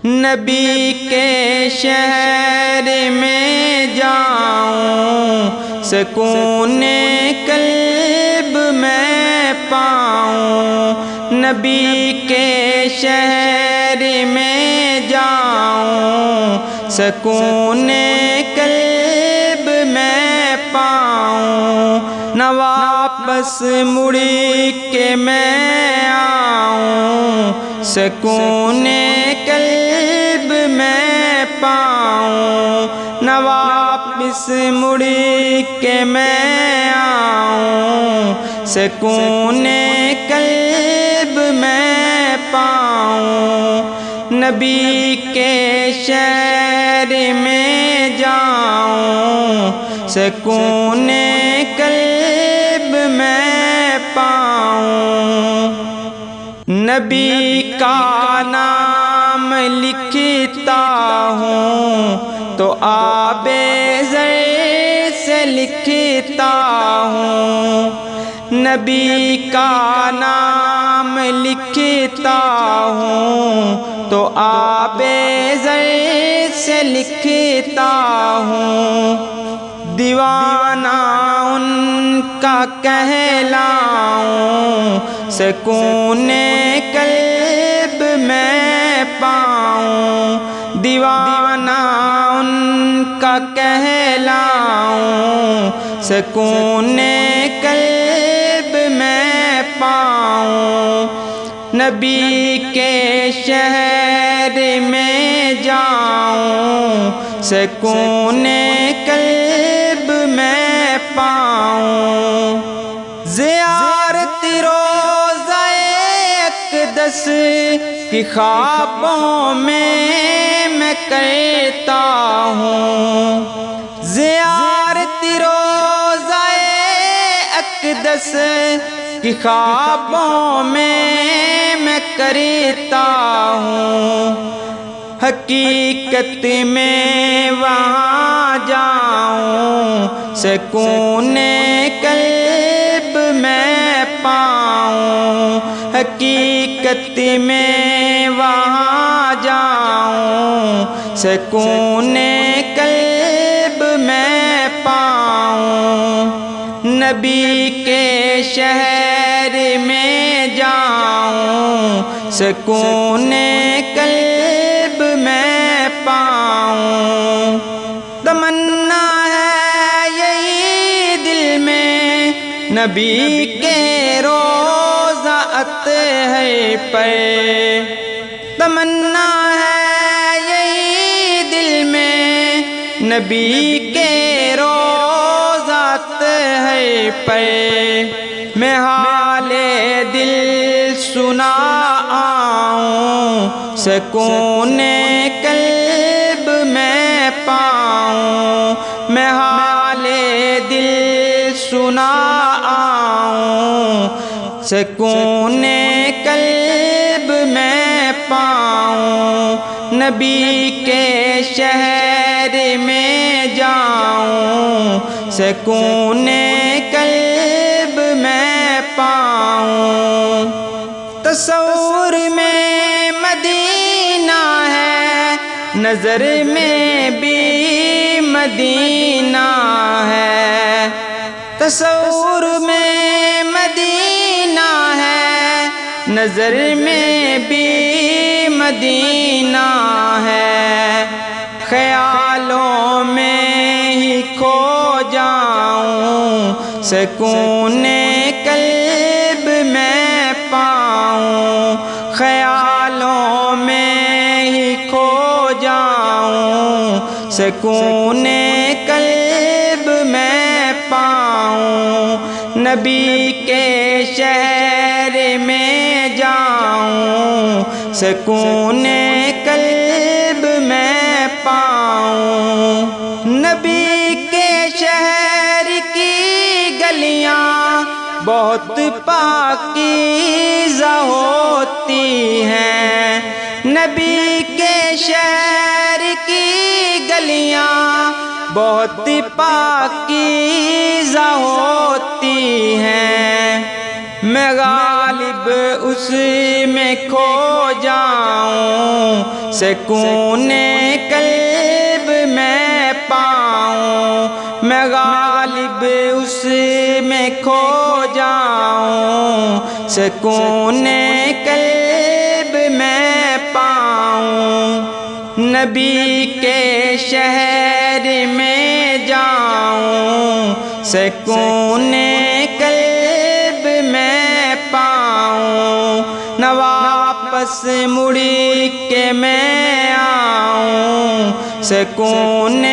نبی کے شہر میں جاؤں، سکون قلب میں پاؤں۔ نبی کے شہر میں جاؤں، سکون قلب میں پاؤں۔ نہ واپس مڑ کے میں آؤں، سکون قلب میں پاؤں۔ نہ واپس مڑ کے میں آؤں، سکون قلب میں پاؤں۔ نبی کے شہر میں جاؤں، سکون قلب میں پاؤں۔ نبی کا نام لکھتا ہوں تو آب زر سے لکھتا ہوں۔ نبی کا نام لکھتا ہوں تو آب زر سے لکھتا ہوں۔ دیوانہ ان کا کہلاؤں، سکون قلب میں پاؤں۔ دیوانہ ان کا کہلاؤں، سکون قلب میں پاؤں۔ نبی کے شہر میں جاؤں، سکون قلب میں پاؤں۔ زیارت روضہ اقدس کی خوابوں میں کرتا ہوں۔ زیارت روضہ اقدس کی خوابوں میں کرتا ہوں۔ حقیقت میں وہاں جاؤں، سکون قلب میں پاؤں۔ حقیقت میں وہاں جاؤں، سکون قلب میں پاؤں۔ نبی کے شہر میں جاؤں، سکون قلب میں پاؤں۔ تمنا ہے یہی دل میں، نبی کے روضہ اطہر پر۔ تمنا ہے یہی دل میں، نبی کے روضہ اطہر پر۔ میں حال دل سنا آؤں، سکون قلب میں پاؤں۔ میں حال دل سنا آؤں، سکون قلب میں پاؤں۔ نبی کے شہر میں جاؤں، سکون قلب میں پاؤں۔ تصور میں مدینہ ہے، نظر میں بھی مدینہ ہے۔ تصور میں مدینہ ہے، نظر میں بھی مدینہ ہے۔ خیالوں میں ہی کھو جاؤں، سکون قلب میں پاؤں۔ خیالوں میں ہی کھو جاؤں، سکون قلب میں پاؤں۔ نبی کے شہر میں جاؤں، سکون قلب میں پاؤں۔ نبی کے شہر کی گلیاں بہت پاکیزہ ہوتی ہیں۔ نبی کے شہر کی گلیاں بہت پاکیزہ ہوتی ہیں۔ میں غالب اس میں کھو جاؤں، سکون قلب میں پاؤں، میں غالب اس میں کھو جاؤں، سکون قلب میں پاؤں، نبی کے شہر میں جاؤں، سکون قلب میں پاؤں، نہ واپس مڑ کے میں آؤں، سکون